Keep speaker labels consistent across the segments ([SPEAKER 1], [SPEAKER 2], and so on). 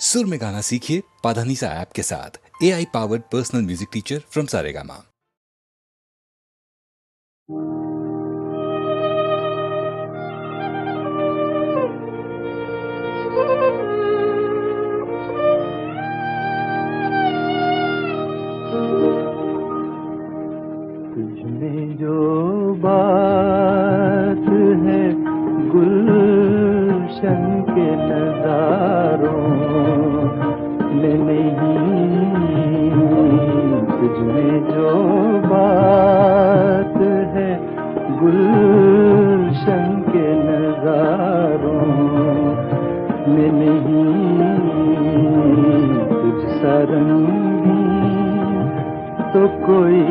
[SPEAKER 1] सुर में गाना सीखिए पाधानीसा ऐप के साथ। AI powered personal music teacher from Saregama.
[SPEAKER 2] तुझमें जो बात है गुलशन के नजारों में नहीं, तुझमें जो बात है गुलशन के नजारों में नहीं, तुझ सा रंगीन तो कोई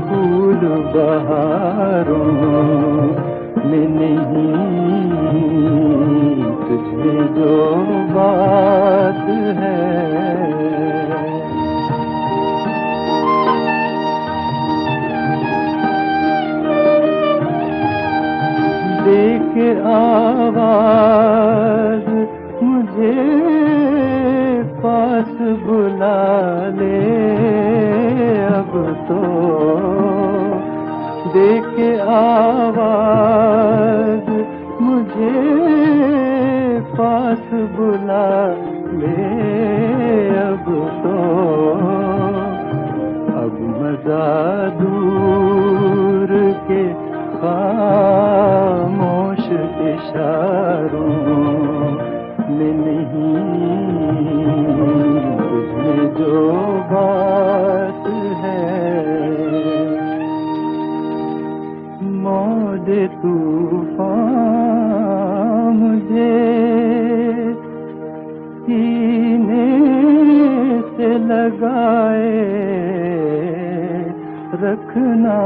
[SPEAKER 2] फूल बहारों में नहीं, तुझमें जो बात है। देख आवाज मुझे पास बुला ले अब तो, देख आवाज मुझे पास बुला ले अब तो, अब मजा दूर के खामोश इशारों में नहीं, तुझमें जो बात है। मौज तूफान मुझे सीने से लगाए रखना,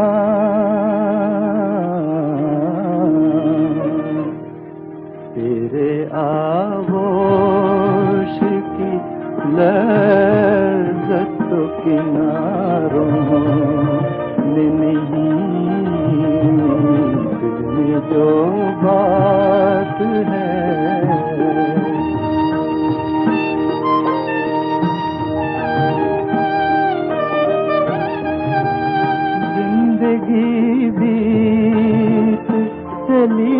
[SPEAKER 2] तेरे आगोश की लज़्ज़त तो किनारों में नहीं, तुझमें जो बात है। जिंदगी बीत चली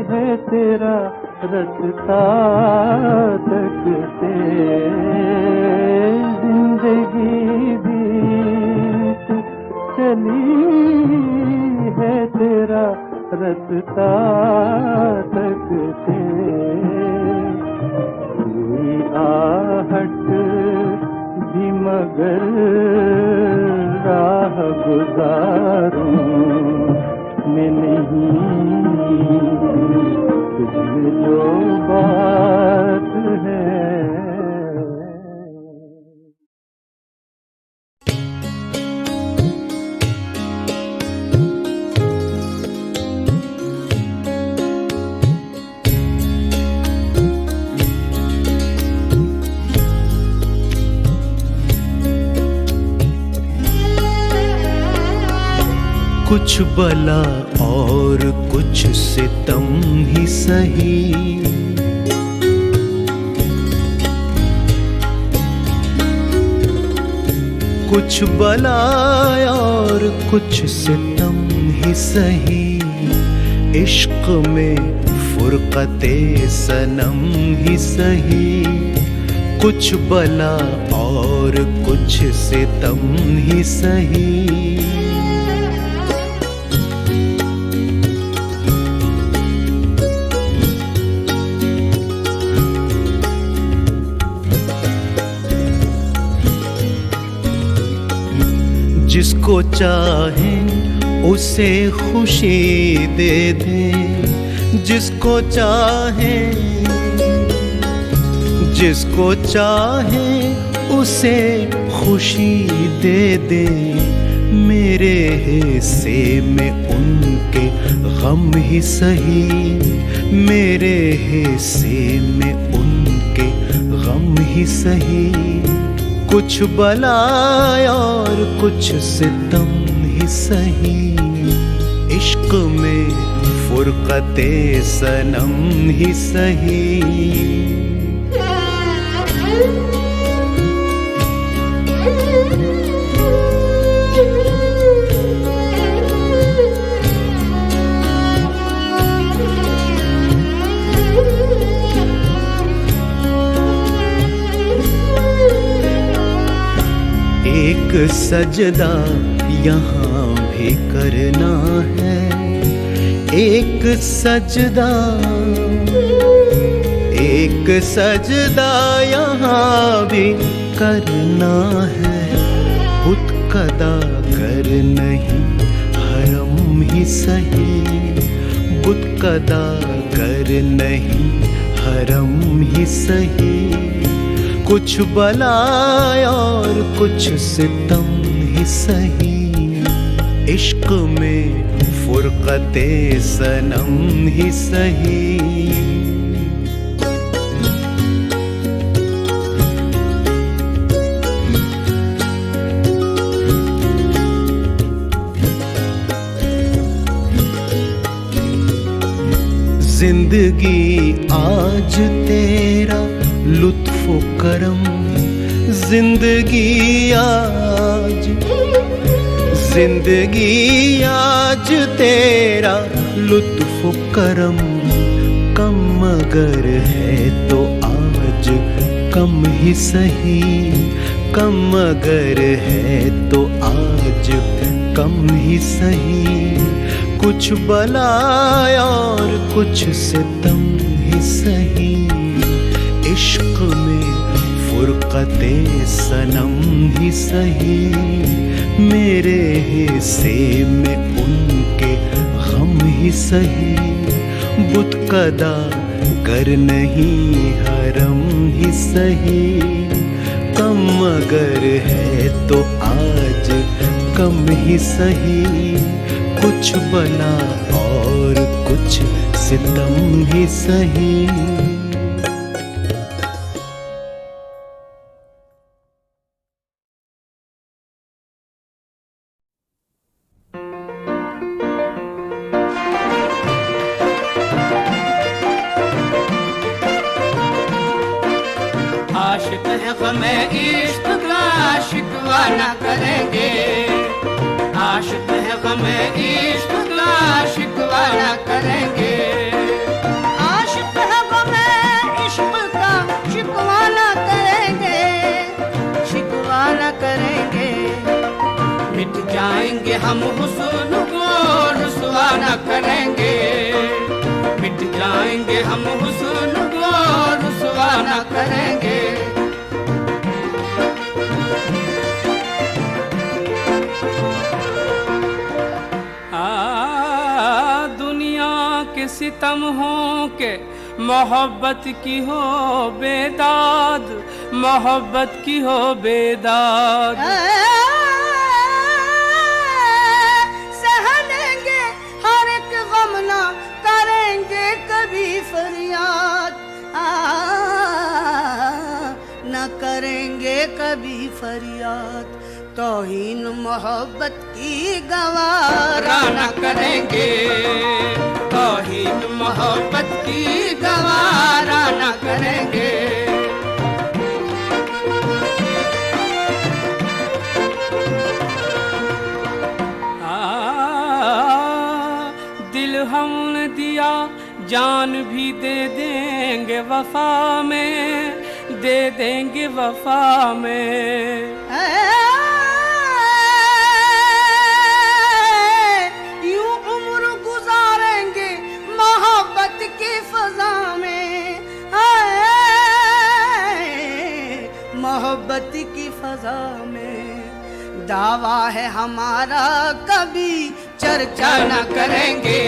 [SPEAKER 2] है तेरा रास्ता तकते, जिंदगी बीत चली है तेरा रास्ता तकते, कोई आहट भी मगर राह गुजारूं में नहीं, तुझमें जो बात है।
[SPEAKER 3] कुछ बला और कुछ सितम ही सही, कुछ बला और कुछ सितम ही सही, इश्क में फुरकते सनम ही सही, कुछ बला और कुछ सितम ही सही। जिसको चाहे उसे खुशी दे दे, जिसको चाहे उसे खुशी दे दे, मेरे हिस्से में उनके गम ही सही, मेरे हिस्से में उनके गम ही सही, कुछ बला और कुछ सितम ही सही, इश्क में फुरकते सनम ही सही। सजदा यहाँ भी करना है, एक सजदा यहाँ भी करना है। बुत कदा कर नहीं हरम ही सही, बुत कदा कर नहीं हरम ही सही। कुछ बलाय और कुछ सितम ही सही, इश्क में फुरकते सनम ही सही। जिंदगी आज तेरा लुत्फ़ो करम, जिंदगी आज तेरा लुत्फ़ो करम। कम अगर है तो आज कम ही सही, कम अगर है तो आज कम ही सही। कुछ बलाय और कुछ सितम ही सही, इश्क में फुरकते सनम ही सही। मेरे हिस्से में उनके गम ही सही, बुत कदा कर नहीं हरम ही सही। कम अगर है तो आज कम ही सही, कुछ बला और कुछ सितम ही सही।
[SPEAKER 4] आशिक है गमे इश्क का शिकवा न करेंगे, आशिक है गमे इश्क का शिकवा न करेंगे।
[SPEAKER 5] आशिक है गमे इश्क का शिकवा न करेंगे, शिकवा न करेंगे।
[SPEAKER 4] मिट जाएंगे हम हुस्न को रुसवा न करेंगे, मिट जाएंगे हम हुस्न को रुसवा न करेंगे। सितम हो के मोहब्बत की हो बेदाद, मोहब्बत की हो बेदाद।
[SPEAKER 5] सहलेंगे हर एक गम ना करेंगे कभी फरियाद, न करेंगे कभी फरियाद। तौहीन मोहब्बत की गवारा
[SPEAKER 4] न करेंगे, तौहीन मोहब्बत की गवारा न करेंगे। दिल हमने दिया जान भी दे देंगे वफा में, दे देंगे वफा में।
[SPEAKER 5] मोहब्बत की फजा में दावा है हमारा कभी चर्चा न करेंगे,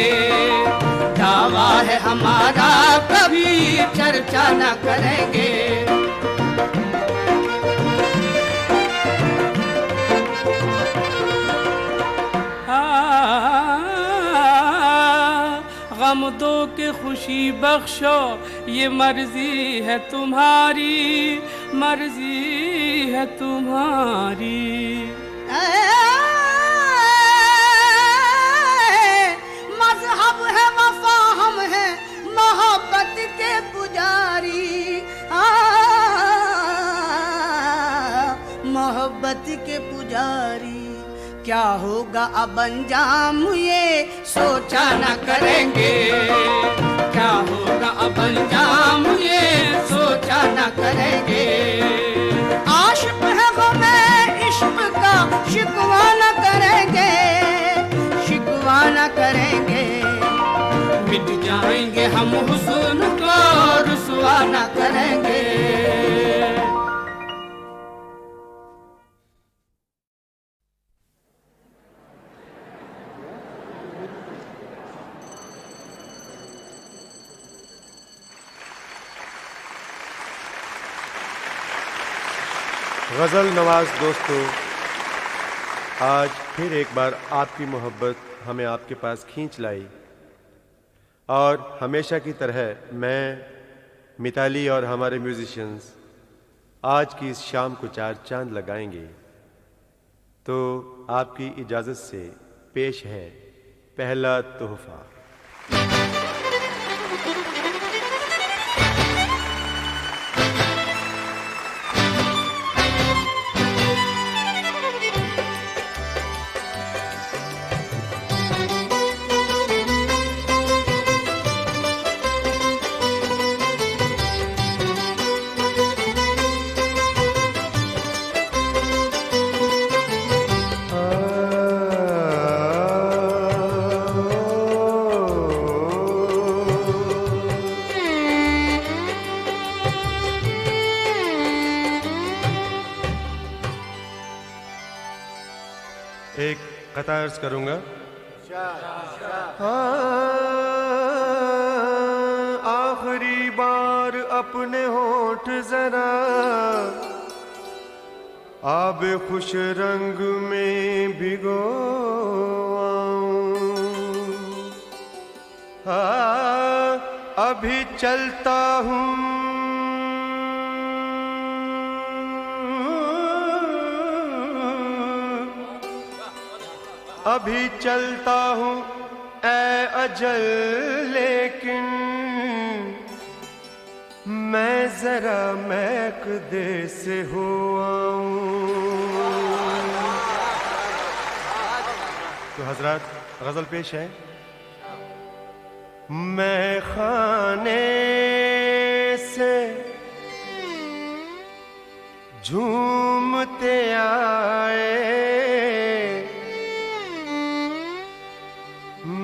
[SPEAKER 4] दावा है हमारा कभी चर्चा न करेंगे। गम दो के खुशी बख्शो ये मर्जी है तुम्हारी, मर्जी है तुम्हारी।
[SPEAKER 5] मजहब है वफा हम हैं मोहब्बत के पुजारी, मोहब्बत के पुजारी। क्या होगा अब अंजाम ये सोचा न करेंगे,
[SPEAKER 4] क्या होगा अब अंजाम ये सोचा न करेंगे।
[SPEAKER 5] आशिक है गमे इश्क का
[SPEAKER 6] गज़ल नवाज दोस्तों, आज फिर एक बार आपकी मोहब्बत हमें आपके पास खींच लाई और हमेशा की तरह मैं, मिताली और हमारे म्यूजिशियंस आज की इस शाम को चार चांद लगाएंगे। तो आपकी इजाज़त से पेश है पहला तोहफा। एक कतार अर्ज करूंगा। आखिरी बार अपने होठ जरा आब खुश रंग में भिगो आऊं। अभी चलता हूँ अभी चलता हूँ ऐ अजल, लेकिन मैं जरा महक दे से हो आऊं। तो हजरत गजल पेश है। मैं खाने से झूमते आए,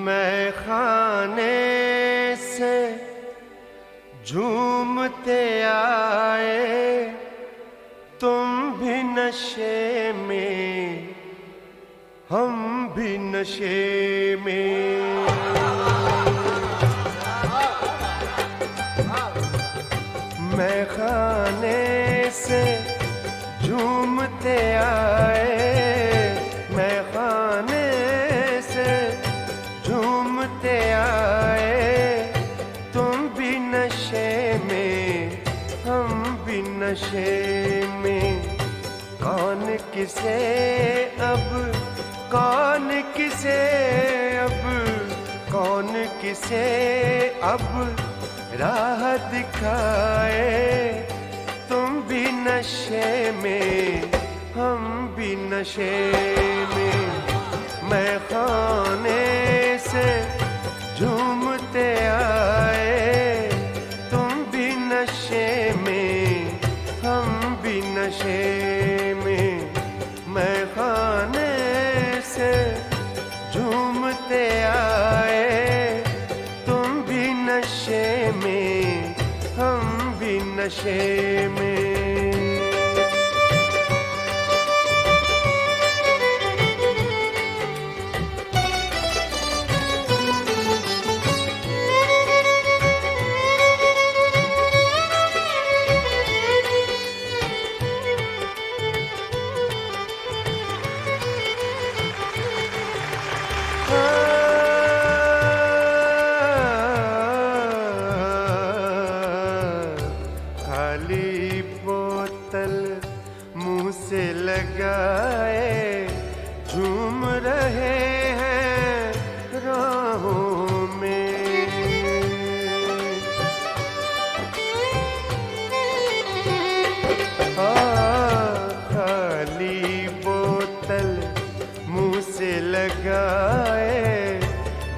[SPEAKER 6] मैं खाने से झूमते आए, तुम भी नशे में हम भी नशे में। मैं खाने से झूमते आए, मैं खाने से झूमते आए, तुम भी नशे में हम भी नशे में। कौन किसे अब कौन किसे अब कौन किसे अब राह दिखाए, तुम भी नशे में हम भी नशे में। मैं खाने से झूमते आए, तुम भी नशे में हम भी नशे में। मैं खाने से झूमते आए, तुम भी नशे में हम भी नशे में। खाली बोतल मुंह से लगाए झूम रहे हैं राहों में। खाली बोतल मुंह से लगाए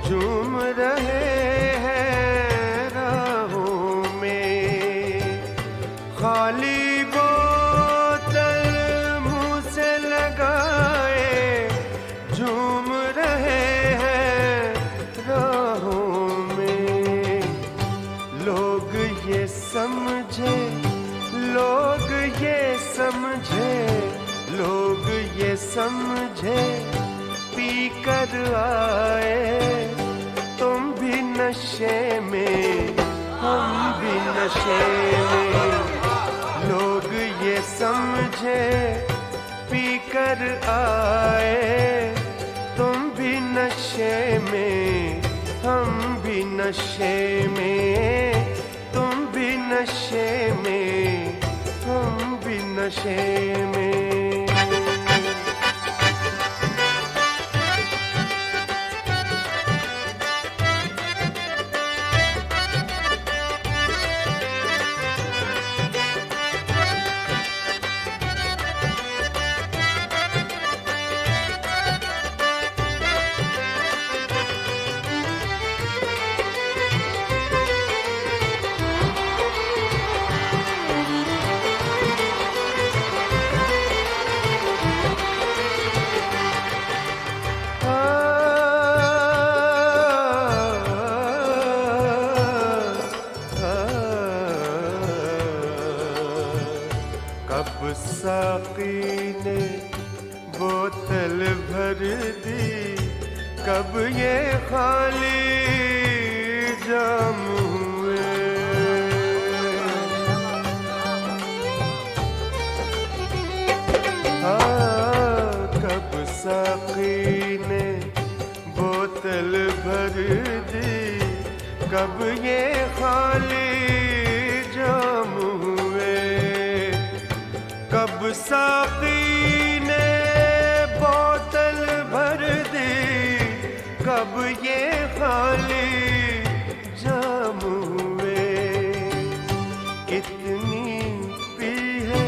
[SPEAKER 6] झूम रहे हैं राहों में। खाली बोतल मुंह से लगाए झूम रहे हैं राहों में। लोग ये समझे लोग ये समझे लोग ये समझे पी कर आए, तुम भी नशे में हम भी नशे में। लोग ये
[SPEAKER 3] समझे पी कर आए, तुम भी नशे में हम भी नशे में, तुम भी नशे में हम भी नशे में। कब साकी ने बोतल भर दी, कब ये खाली जाम हुए। कब साकी ने बोतल भर दी, कब ये खाली जाम हुए। कब साकी ने बोतल भर दी, कब ये खाली जाम हुए। कितनी पी है,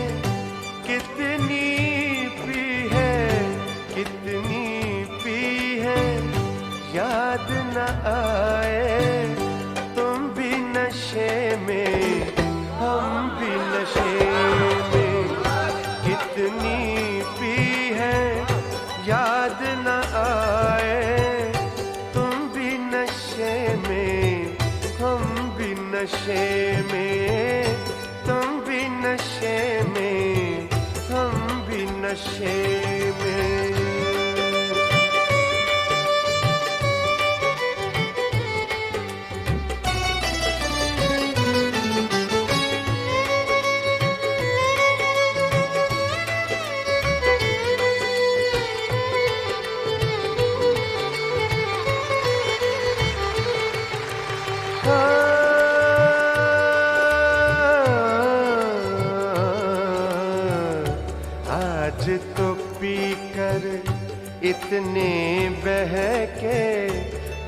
[SPEAKER 3] कितनी पी है, कितनी पी है, याद न आए। तुम भी नशे में हम भी नशे में, कितनी पी है याद न आए। तुम भी नशे में हम भी नशे में, तुम भी नशे में हम भी नशे में। आज तो पी कर इतने बहके,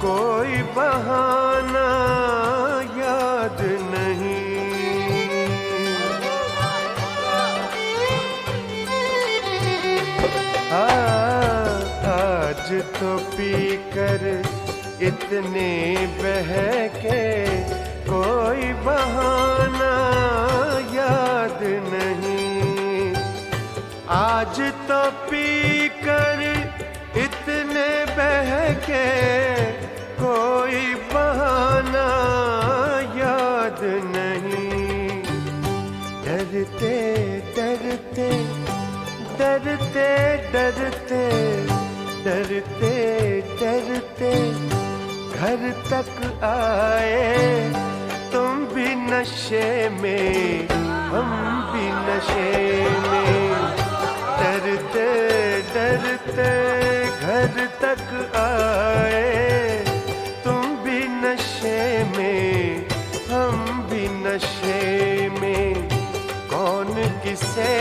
[SPEAKER 3] कोई बहाना याद नहीं। आज तो पी कर इतने बहके, कोई बहाना याद नहीं। आज तो पी कर इतने बहके, कोई बहाना याद नहीं। डरते डरते डरते डरते डरते डरते घर तक आए। तुम भी नशे में हम भी नशे में, डरते डरते घर तक आए। तुम भी नशे में हम भी नशे में। कौन किसे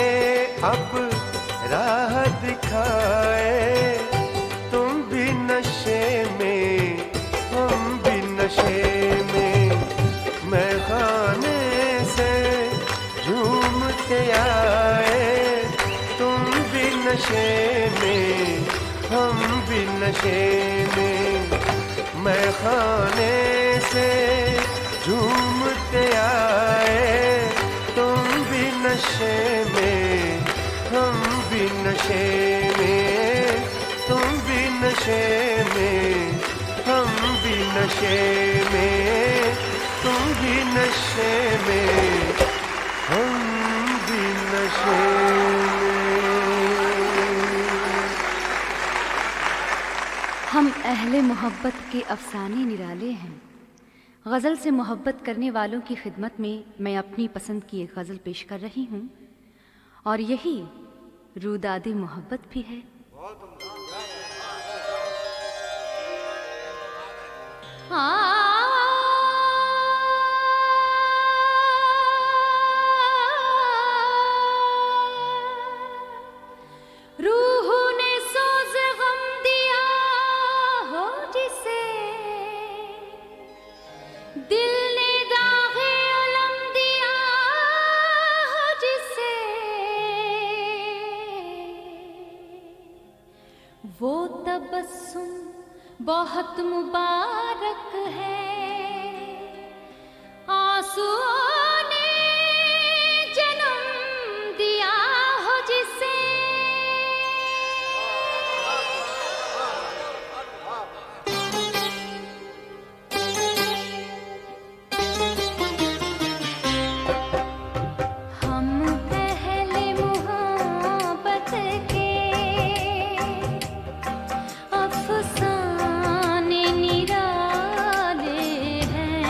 [SPEAKER 3] अब राह दिखाए। तुम भी नशे में हम भी नशे में। मैं खाने से झूमते आए। तुम भी नशे में हम भी नशे में। मैं खाने से झूमते आए। तुम भी नशे में हम भी नशे में। तुम भी नशे में हम भी नशे में। तुम भी नशे में हम भी नशे में।
[SPEAKER 7] हम अहले मोहब्बत के अफसाने निराले हैं। गज़ल से मोहब्बत करने वालों की खिदमत में मैं अपनी पसंद की एक गज़ल पेश कर रही हूँ और यही रूदादी मोहब्बत भी है। रूह ने सोज़ गम दिया हो जिसे, दिल ने दागे अलम दिया हो जिसे, वो तबस्सुम बहुत मुबारक है, आंसुओं ने जन्म दिया हो जिसे। हम पहले मोहब्बत के अफसाने निराले हैं,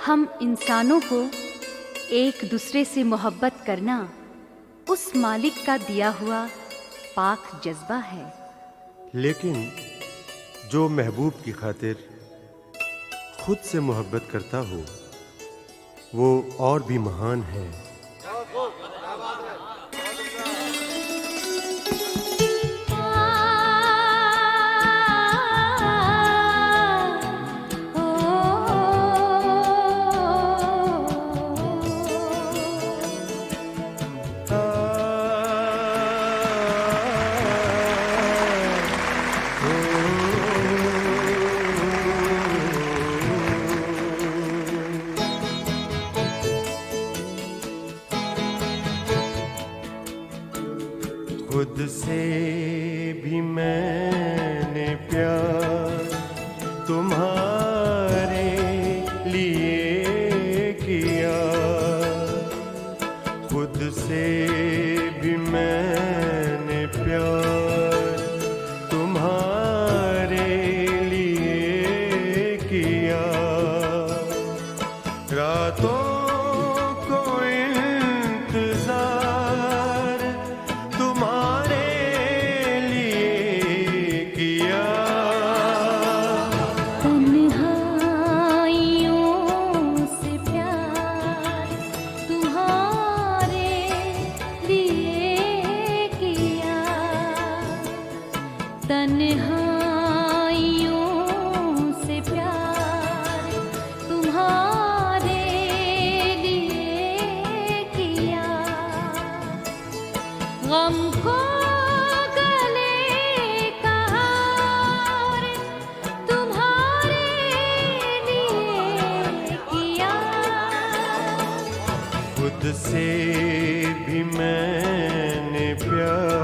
[SPEAKER 7] हम इंसानों को एक दूसरे से मोहब्बत करना उस मालिक का दिया हुआ पाक जज्बा है।
[SPEAKER 6] लेकिन जो महबूब की खातिर खुद से मोहब्बत करता हो वो और भी महान है। खुद से भी मैंने प्यार तुम्हारे लिए किया, खुद से भी मैंने प्यार तुम्हारे लिए किया। रातों को इंतजार तुम्हारे लिए किया।
[SPEAKER 7] तन्हाइयों से प्यार तुम्हारे लिए किया, तन्हाइयों से प्यार तुम्हारे लिए किया। गम को गले का हार तुम्हारे लिए किया।
[SPEAKER 6] खुद से भी मैंने प्यार।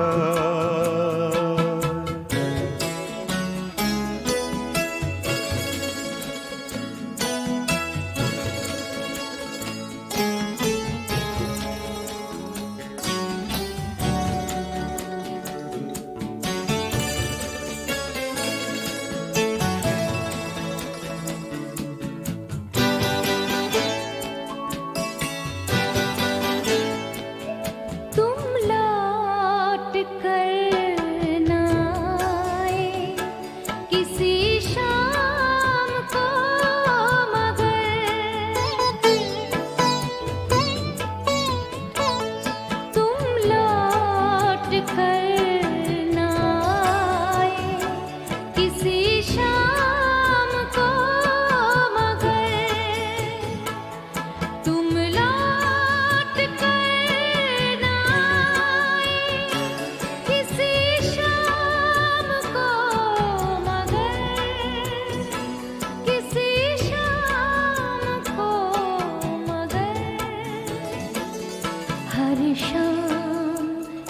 [SPEAKER 7] तुम लौट कर ना आए किसी शाम को, मगर तुम लौट कर ना आए किसी शाम को, मगर तुम लौट कर ना आए किसी शाम को, मगर किसी शाम को, मगर हर शाम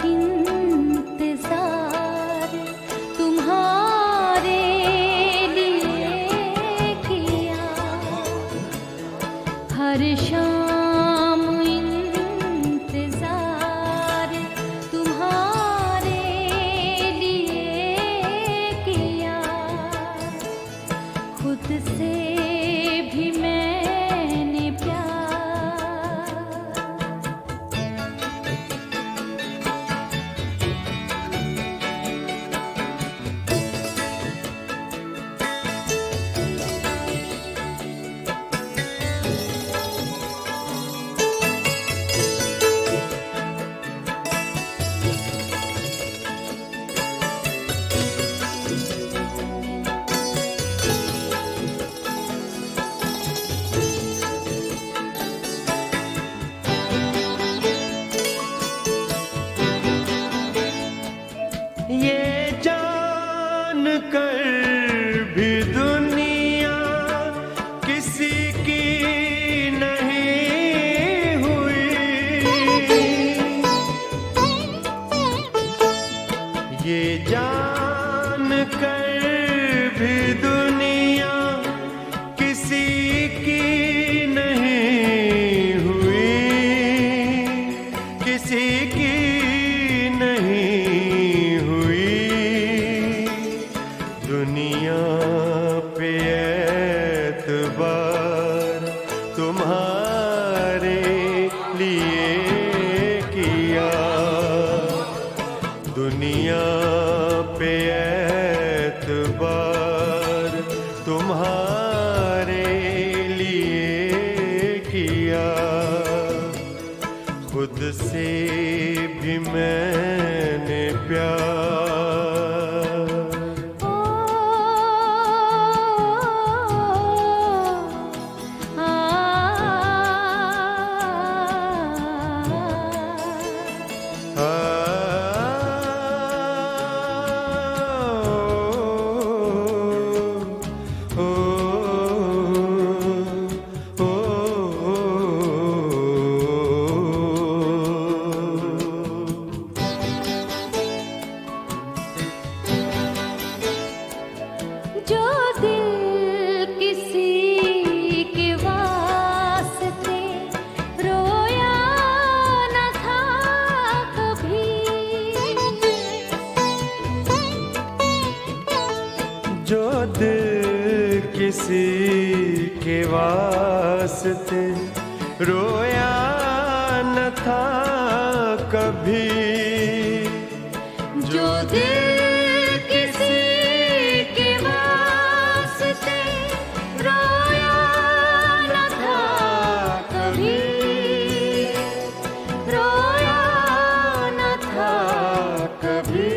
[SPEAKER 7] इंतजार तुम्हारे लिए किया, हर शाम इंतजार तुम्हारे लिए किया। खुद से भी मैंने प्यार।
[SPEAKER 6] ये जान कर भी दुनिया किसी की नहीं हुई, ये जान कर भी दुनिया किसी की नहीं हुई, किसी की नहीं हुई। दुनिया पे एतबार तुम
[SPEAKER 3] से भी मैंने प्यार,
[SPEAKER 7] जो दिल किसी के वास्ते रोया न था कभी,
[SPEAKER 3] जो दिल किसी के वास्ते रोया न था कभी,
[SPEAKER 7] जो दिल किसी के वास्ते रोया न था कभी, रोया न था कभी,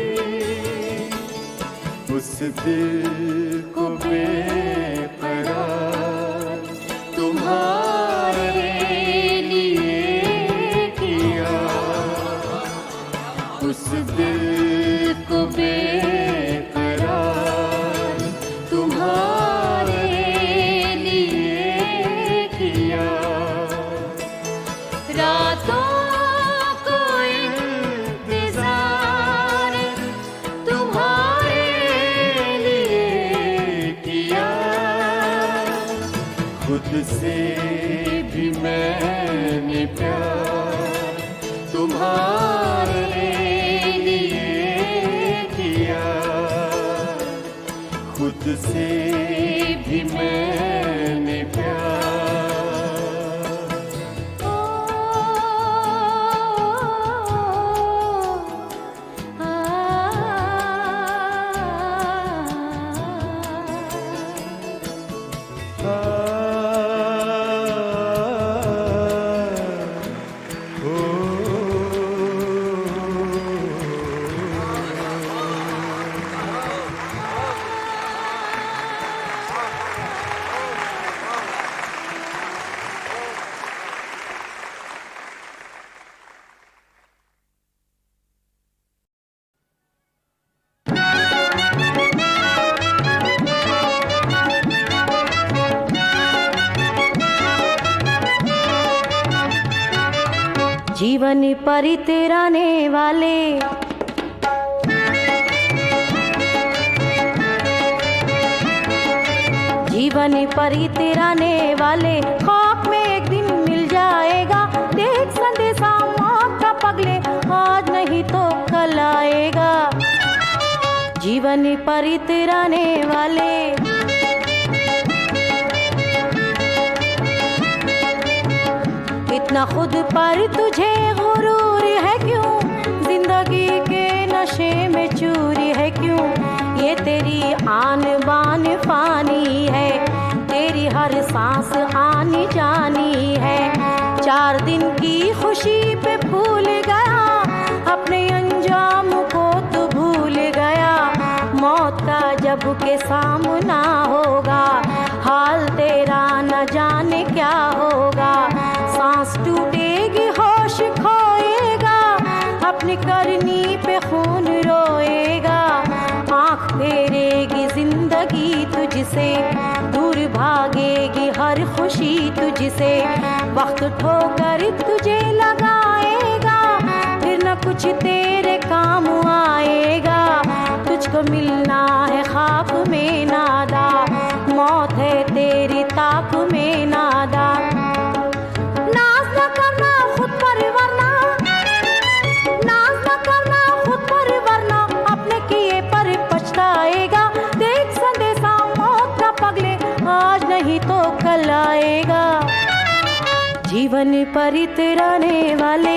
[SPEAKER 3] उस दिल को बेकरार
[SPEAKER 7] तुम्हारे लिए किया, उस दिल को बेकरार तुम्हारे लिए किया, रातों को इंतजार तुम्हारे लिए किया,
[SPEAKER 3] खुद से भी मैंने प्यार
[SPEAKER 7] तुम्हारे लिए किया,
[SPEAKER 3] खुद से भी मैंने प्यार।
[SPEAKER 7] ओ, आ,
[SPEAKER 8] जीवन परितराने वाले, जीवन परितराने वाले, खौफ में एक दिन मिल जाएगा, देख संदेशा मौत का पगले, आज नहीं तो कल आएगा। जीवन परितराने वाले, इतना खुद पर तुझे गुरूर है क्यों, जिंदगी के नशे में चूरी है क्यों, ये तेरी आन बान फानी है, तेरी हर सांस आनी जानी है। 4 दिन की खुशी पे भूल गया, अपने अंजाम को तू भूल गया, मौत का जब के सामना होगा, हाल तेरा न जाने क्या होगा। सांस टूटेगी होश खोएगा, अपनी करनी पे खून रोएगा, आँख फेरेगी जिंदगी तुझसे, दूर भागेगी हर खुशी तुझसे, वक्त ठोकर तुझे लगाएगा, फिर न कुछ तेरे काम आएगा। तुझको मिलना है खाक में नादा, मौत है तेरी ताक में नादा। नाज न करना खुद पर वरना, नाज न करना खुद पर वरना, अपने किए पर पछताएगा, देख संदेशा मौत का पगले, आज नहीं तो कल आएगा। जीवन परितराने वाले,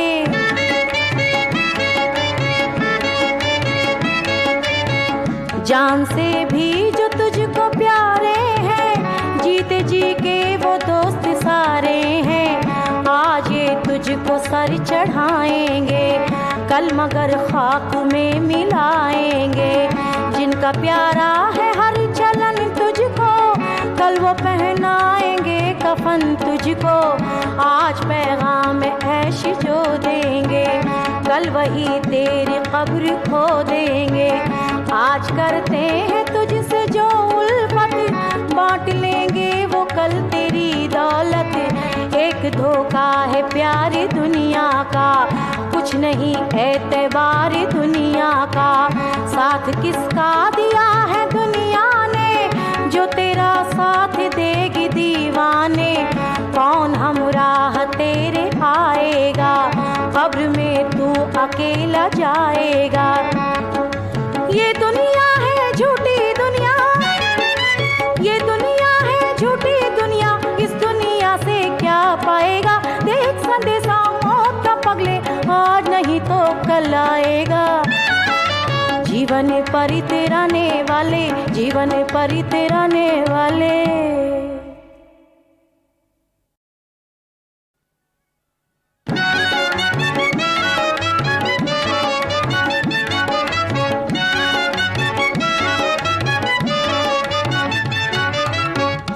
[SPEAKER 8] जान से भी जो तुझको प्यारे हैं, जीते जी के वो दोस्त सारे हैं, आज ये तुझको सर चढ़ाएंगे, कल मगर खाक में मिलाएंगे। जिनका प्यारा है हर चलन तुझको, कल वो पहनाएंगे कफन तुझको। आज पैगाम ऐश जो देंगे, कल वही तेरी कब्र खो देंगे। आज करते हैं तुझसे जो उल्फत, बांट लेंगे वो कल तेरी दौलत। एक धोखा है प्यारी दुनिया का, कुछ नहीं एतबार दुनिया का। साथ किसका दिया है दुनिया ने, जो तेरा साथ देगी दीवाने। कौन हमराह तेरे आएगा, कब्र में तू अकेला जाएगा। ये दुनिया है झूठी दुनिया, ये दुनिया है झूठी दुनिया। इस दुनिया से क्या पाएगा, देख संदेशा मौत का पगले, आज नहीं तो कल आएगा। जीवन परितराने वाले, जीवन परितराने वाले।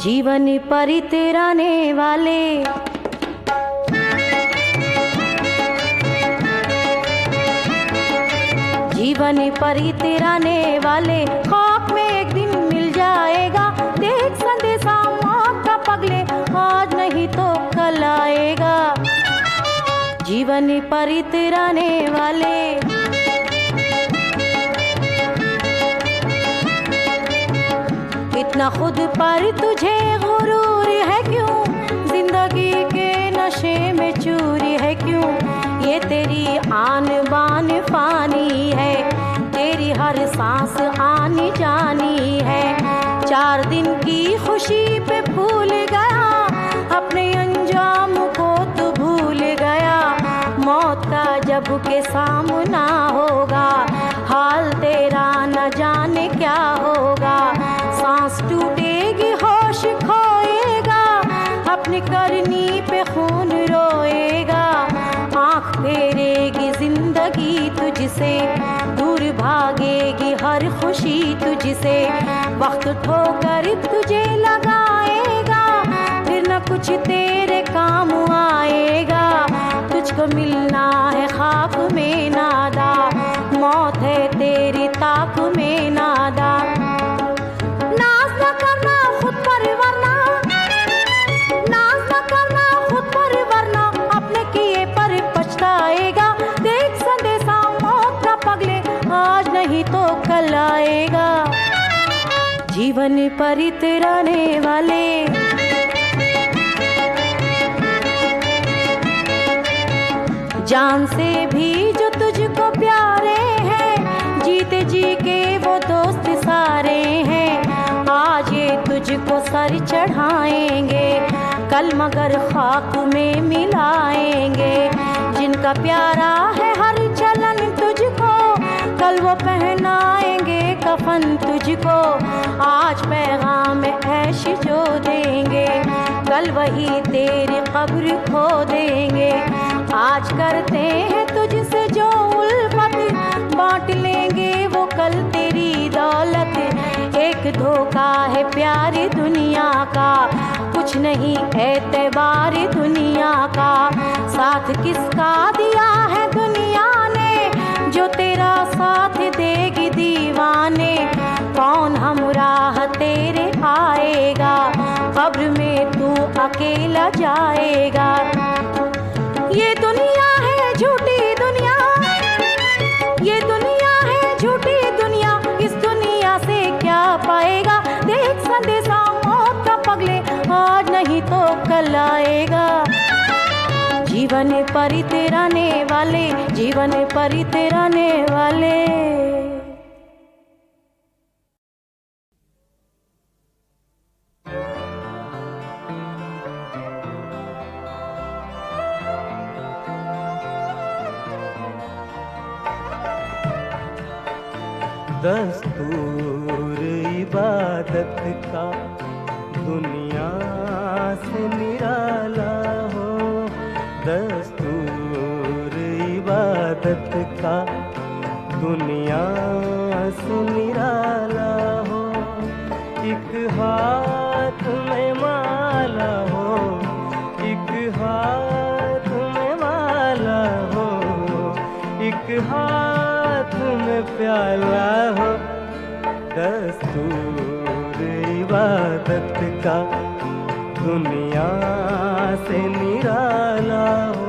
[SPEAKER 8] जीवन परितराने वाले, जीवन परितराने वाले। खाक में एक दिन मिल जाएगा, देख संदेशा मौत का पगले, आज नहीं तो कल आएगा। जीवन परितराने वाले। इतना खुद पर तुझे गुरूर है क्यों, जिंदगी के नशे में चूरी है क्यों। ये तेरी आन बान फानी है, तेरी हर सांस आनी जानी है। 4 दिन की खुशी पे भूल गया, अपने अंजाम को तू भूल गया। मौत का जब के सामना होगा, हाल तेरा न जाने क्या होगा। सांस टूटेगी होश खोएगा, अपनी करनी पे खून रोएगा। आँख फेरेगी जिंदगी तुझसे, दूर भागेगी हर खुशी तुझसे। वक्त ठोकर तुझे लगाएगा, फिर न कुछ तेरे काम आएगा। तुझको मिलना है खाक में नादा, मौत है तेरी ताक में नादा। नाज न करना खुद पर वरना, नाज न करना खुद पर वरना, अपने किए पर पछताएगा। देख संदेशा मौत का पगले, आज नहीं तो कल आएगा। जीवन परितराने वाले। जान से भी जो तुझको प्यारे हैं, जीते जी के वो दोस्त सारे हैं। आज ये तुझको सर चढ़ाएंगे, कल मगर खाक में मिलाएंगे। जिनका प्यारा है हर चलन तुझको, कल वो पहनाएंगे कफन तुझको। आज पैगाम ऐश जो देंगे, कल वही तेरी कब्र खो देंगे। आज करते हैं तुझसे जो उल्फत, बांट लेंगे वो कल तेरी दौलत। एक धोखा है प्यारी दुनिया का, कुछ नहीं एतबार दुनिया का। साथ किसका दिया है दुनिया ने, जो तेरा साथ देगी दीवाने। कौन हमराह तेरे आएगा, कब्र में तू अकेला जाएगा। ये दुनिया है झूठी दुनिया, ये दुनिया है झूठी दुनिया। इस दुनिया से क्या पाएगा, देख संदेशा मौत का पगले, आज नहीं तो कल आएगा। जीवन परितराने वाले, जीवन परितराने वाले।
[SPEAKER 2] दस्तूर इबादत का दुनिया से निराला हो, दस्तूर का दुनिया से निराला हो। एक हाथ में माला हो, एक हाथ में माला हो, एक हाथ में प्याला हो। दस्तूर इबादत का दुनिया से निराला हो।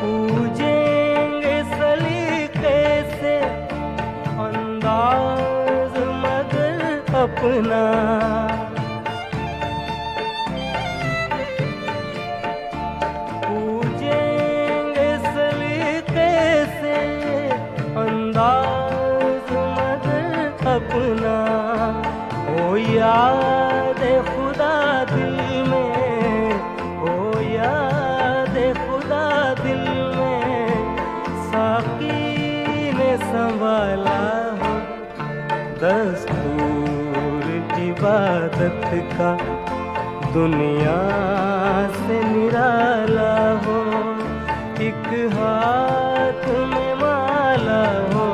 [SPEAKER 2] पूजेंगे सलीके से अंदाज मगर अपना, पूजेंगे सलीके से अंदाज मगर अपना। ओ याद खुदा दिल में, ओ याद खुदा दिल में, साकी ने संभाला हो। दस्तूर इबादत का दुनिया से निराला हो। एक हाथ में माला हो,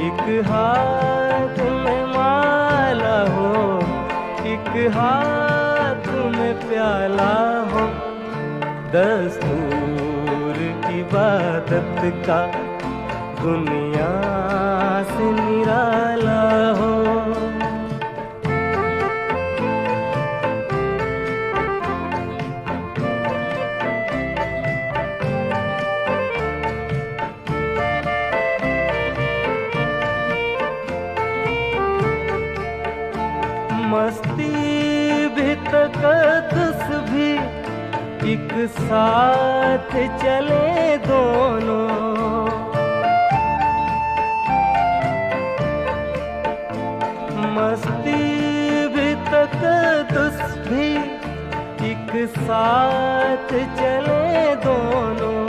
[SPEAKER 2] एक हाथ में माला हो, एक हाथ में प्याला हो। दस्तूर इबादत का दुनिया से निराला हो। मस्ती भी तकद्दुस भी एक साथ चले दोनों। मस्ती भी तकद्दुस भी एक साथ चले दोनों।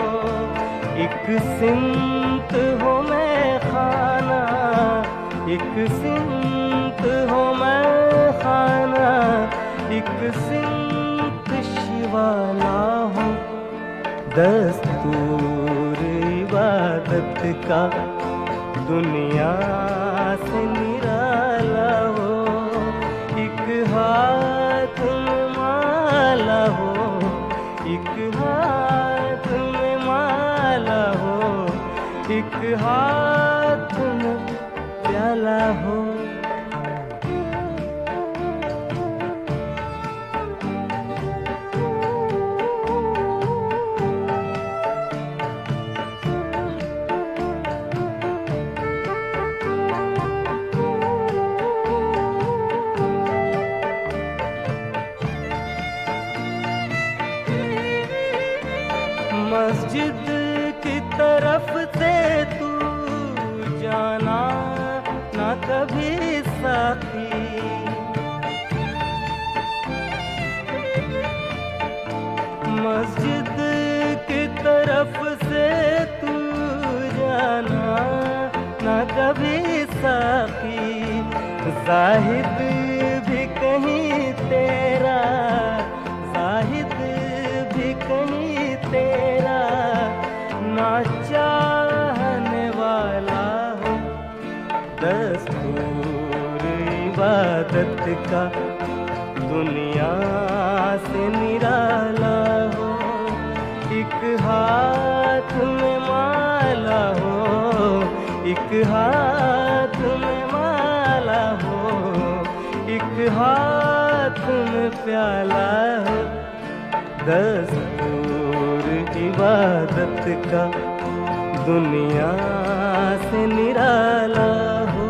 [SPEAKER 2] एक सिमत हो मैं खाना, एक सिमत हो मैं खाना, एक सिमत शिवाला हो। दस्तूर इबादत का दुनिया से निराला हो। एक हाथ में माला हो, एक हाथ में माला हो, एक हाथ में प्याला हो। मस्जिद की तरफ से तू जाना ना कभी साथी। मस्जिद की तरफ से तू जाना ना कभी साथी। जाहिद भी कहीं तेरा, जाहिद भी कहीं तेरा ना चाहने वाला हो। दस्तूर इबादत का दुनिया से निराला हो। एक हाथ में माला हो, एक हाथ में माला हो, एक हाथ में प्याला हो। दस्तूर इबादत का दुनिया से निराला हो।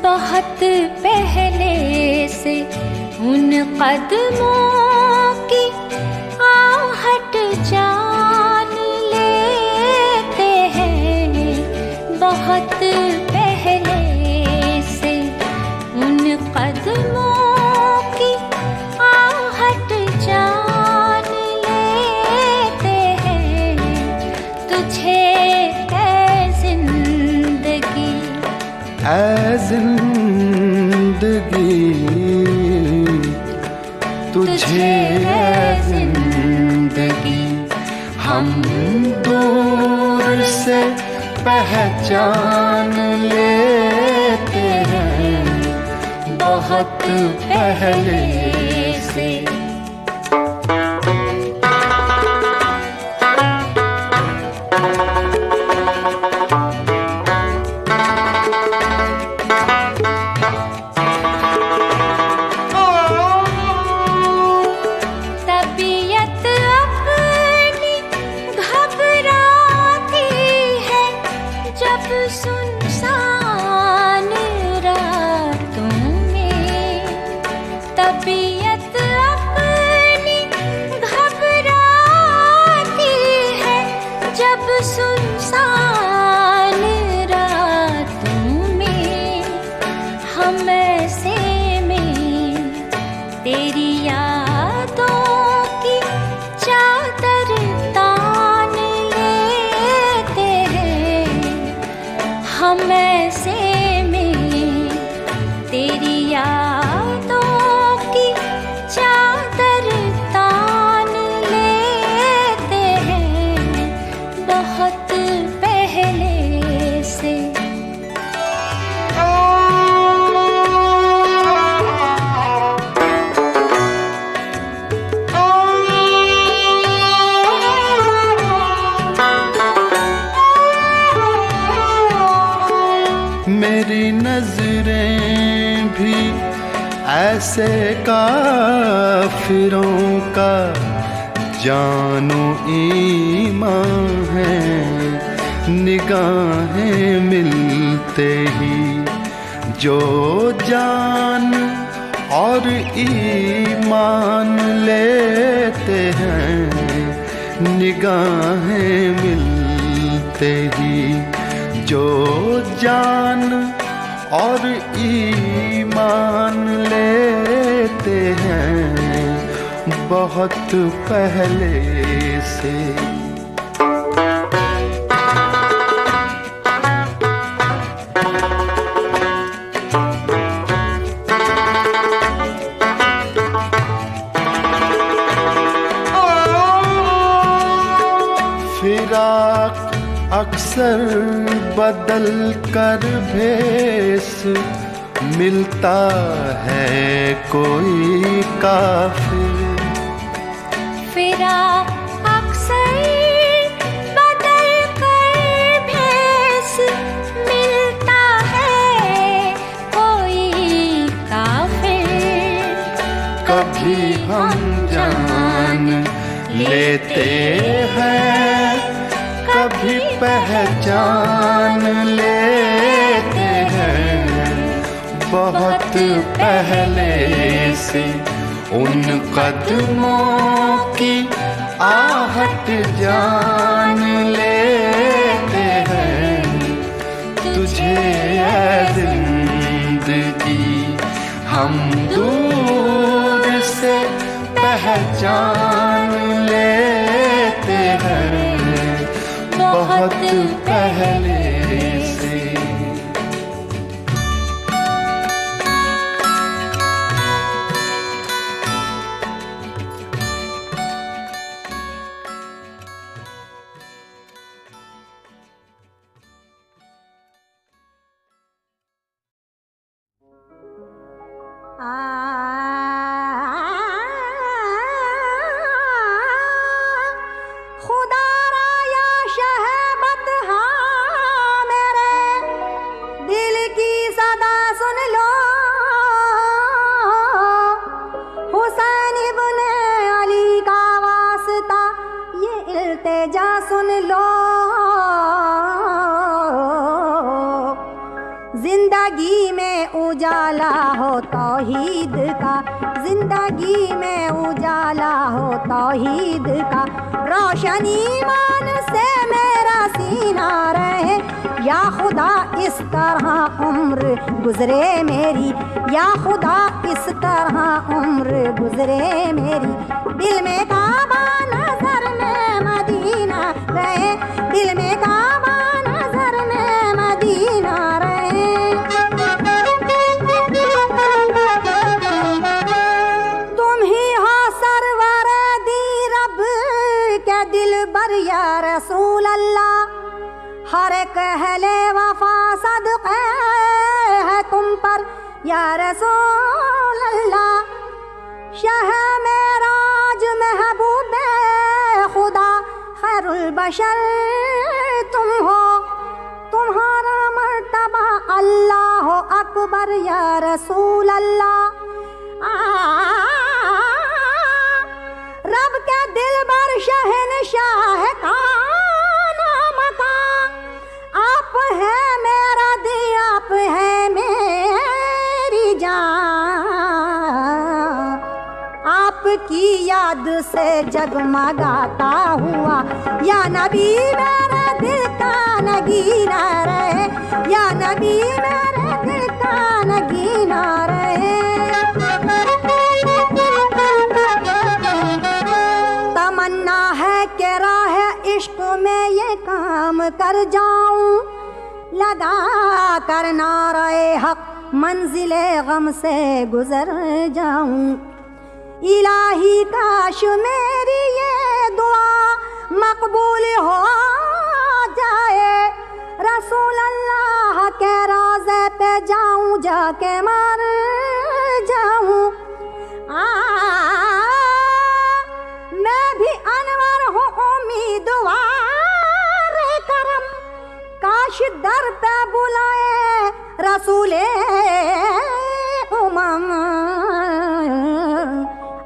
[SPEAKER 9] बहुत पहले से उन कदमों
[SPEAKER 8] पहचान लेते हैं बहुत पहले से। उन कदमों की आहट जान लेते हैं तुझे ऐ जिंदगी।
[SPEAKER 3] ऐ जिंदगी तुझे ऐ जिंदगी हम दूर से पहचान लेते हैं बहुत पहले से।
[SPEAKER 8] तबीयत अपनी घबराती है जब सुनसान रातों में। तबीयत अपनी घबराती है जब सुनसान रातों में। हम ऐसे में तेरी यादों की चादर तान लेते हैं। हम ऐसे में तेरी यादों की चादर तान लेते हैं बहुत पहले से।
[SPEAKER 3] मेरी नजरें भी ऐसे काफिरों का जानो ईमान है। निगाहें मिलते ही जो जान और ईमान लेते हैं। निगाहें मिलते ही जो जान और ईमान लेते हैं बहुत पहले से। फिराक अक्सर बदल कर भेस मिलता है कोई काफिर।
[SPEAKER 8] फिराक अक्सर बदल कर भेस मिलता है कोई काफिर।
[SPEAKER 3] कभी हम जान लेते हैं कभी पहचान लेते हैं बहुत पहले से। उन कदमों की आहट जान लेते हैं तुझे ऐ जिंदगी हम दूर से पहचान लेते हैं बहुत पहले से।
[SPEAKER 8] खुदा राया शहबत हाँ मेरे दिल की सदा सुन लो। हुसैन इब्ने अली का वास्ता ये इल्तिजा सुन लो। जिंदगी में उजाला हो तौहीद का, जिंदगी में उजाला हो तौहीद का। रोशनी मान से मेरा सीना रहे। या खुदा इस तरह उम्र गुजरे मेरी, या खुदा इस तरह उम्र गुजरे मेरी। दिल में काबा नजर में मदीना रहे, दिल में काबा नजर में मदीना रहे। तुम ही हो सरवर दी रब के दिल बर या रसूल अल्लाह। हर एक अहले वफा सदक़े है तुम पर या रसूल अल्लाह। शाह मेराज महबूबे खुदा खैरुल बशर तुम हो, तुम्हारा मर्तबा अल्लाह अकबर या रसूल अल्लाह। रब के दिल बर शहनशाह का नाम का, आप है मेरा दिल, आप है मेरी जान। आपकी याद से जगमगाता हुआ या नबी मेरा दिल का नगीना रहे, या नबी मेरे दिल का नगीना रहे। तमन्ना है कि राह इश्क में ये काम कर जाऊं, लगा कर नारे हक मंजिले गम से गुजर जाऊं। इलाही काश मेरी ये दुआ मकबूल हो जाए, रसूल अल्लाह के रोज़े पे जाऊं, जाके मर जाऊं। मैं भी अनवर हूँ उम्मीदवार करम, काश दर पे बुलाए रसूले उमम।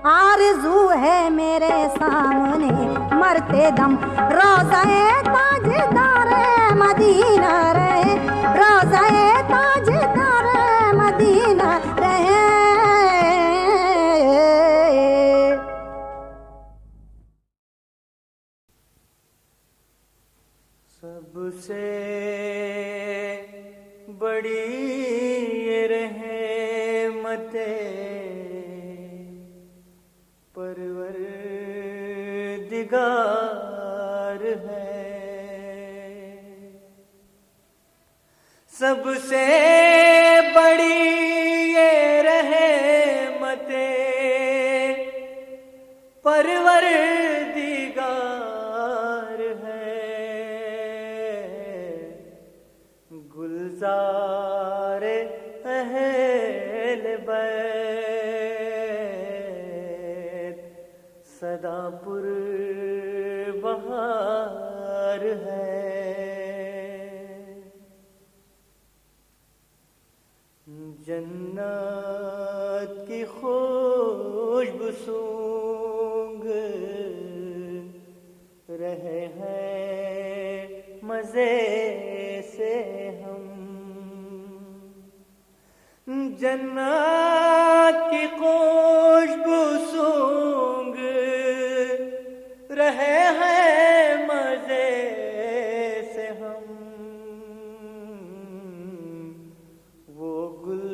[SPEAKER 8] आरज़ू है मेरे सामने मरते दम, रोज़े ताजदार मदीना रहे, रोज़े ताजदार मदीना रहे।
[SPEAKER 2] सबसे बड़ी ये रहमते परवरदिगार है। सबसे बड़ी ये रहमते परवरदिगार है। गुलजार अहले बैत सदापुर बहार है। जन्नत की खुशबू सूंघ रहे हैं मजे से हम। जन्नत की खुशबू सूंघ रहे हैं मजे से हम। वो गुल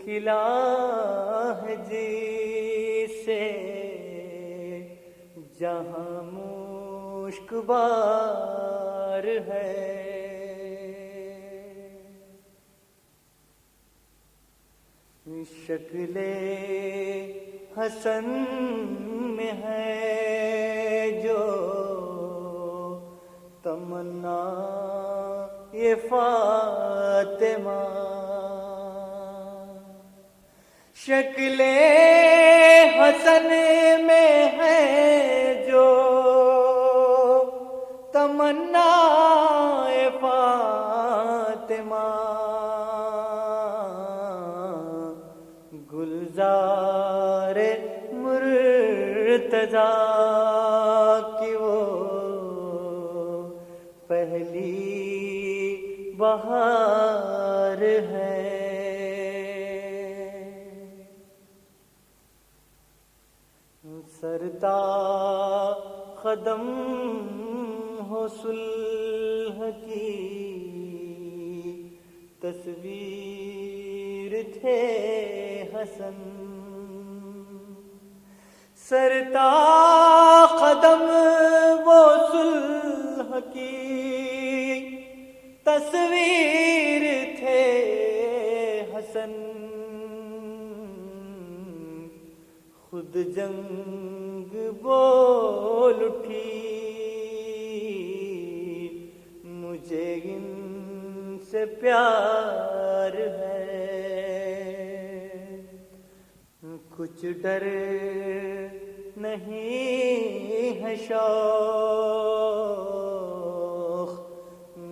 [SPEAKER 2] खिला है जिसे जहाँ मुश्कबार है। शक्ले हसन में है जो तमन्ना ये फातिमा। शक्ले हसन में है जो तमन्ना ये फातिमा। गुलजार मुर्तजा की वो पहली बहार है। सरता कदम हो सुलह की तस्वीर थे हसन, सरता कदम वो सुलह की तस्वीर थे हसन, खुद जंग बोल उठी मुझे इनसे प्यार है, कुछ डर नहीं है शौक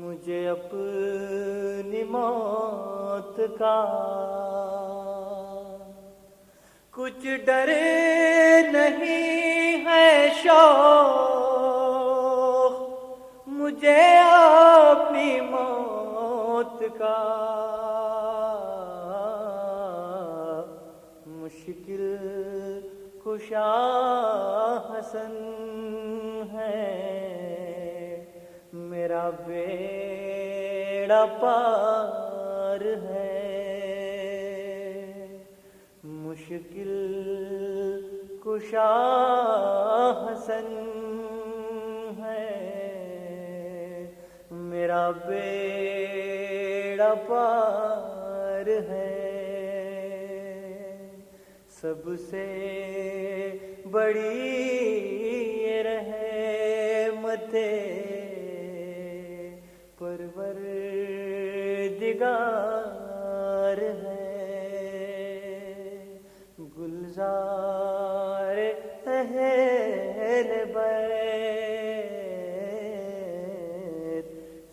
[SPEAKER 2] मुझे अपनी मौत का, कुछ डर नहीं है शौक मुझे अपनी मौत का, मुश्किल कुशा हसन है मेरा बेड़ा पार है, मुश्किल कुशा हसन है मेरा बेड़ा पार है, सबसे बड़ी रहमते परवरदिगार है, गुलजार अहले बैत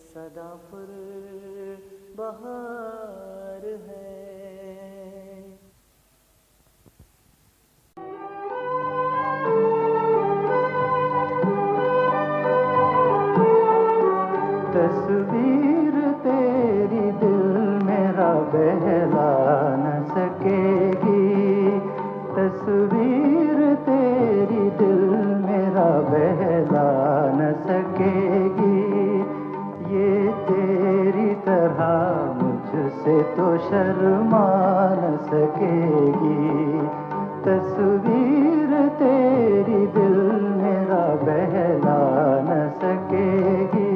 [SPEAKER 2] सदा पर बहार है।
[SPEAKER 3] तस्वीर तेरी दिल मेरा बहला न सकेगी, तस्वीर तेरी दिल मेरा बहला न सकेगी, ये तेरी तरह मुझसे तो शर्मा न सकेगी, तस्वीर तेरी दिल मेरा बहला न सकेगी।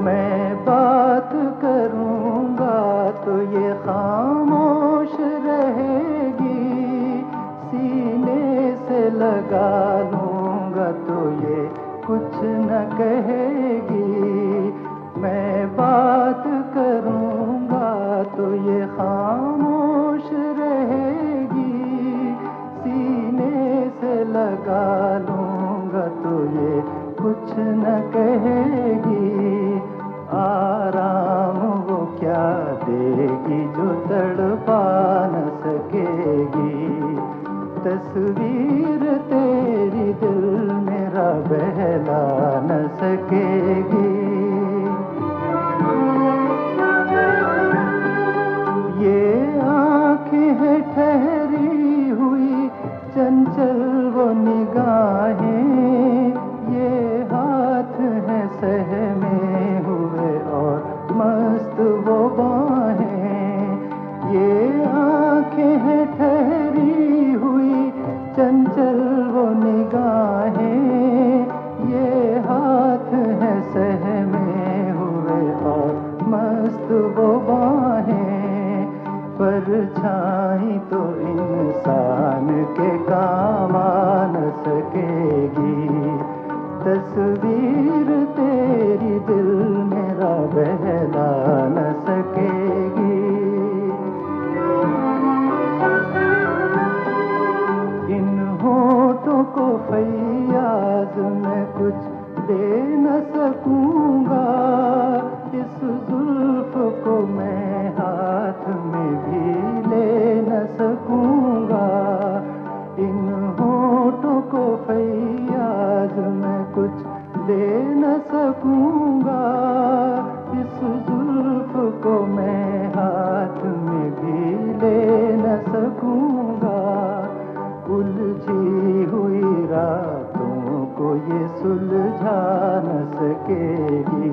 [SPEAKER 3] मैं बात करूँगा तो ये खामोश रहेगी, सीने से लगा लूँगा तो ये कुछ न कहेगी, मैं बात करूँगा तो ये खामोश रहेगी, सीने से लगा लूँगा तो ये कुछ न कहेगी, आराम वो क्या देगी जो तड़पा न सकेगी, तस्वीर तेरी दिल मेरा बहला न सकेगी। ये आँखें हैं ठहरी हुई चंचल वो निगाहें, ये हाथ हैं सहमे हुए और मस्त वो बाहें, ये आँखें हैं ठहरी हुई चंचल वो निगाहें, ये हाथ हैं सहमे हुए और मस्त वो बाहें, परछाई तो इंसान के काम आ न सकेगी, तस्वीर तेरी दिल मेरा बहला न सकेगी। इन होठों को फैयाज में कुछ दे न सकूंगा, इस जुल्फ को मैं हाथ में भी ले न सकूंगा, इन होठों को फैयाज में कुछ दे न सकूंगा, इस जुल्फ को मैं हाथ में भी ले न सकूंगा, उलझी हुई रातों को ये सुलझा न सकेगी।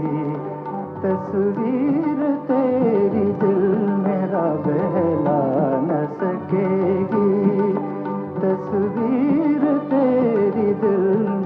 [SPEAKER 3] तस्वीर तेरी दिल मेरा बहला न सकेगी। तस्वीर तेरी दिल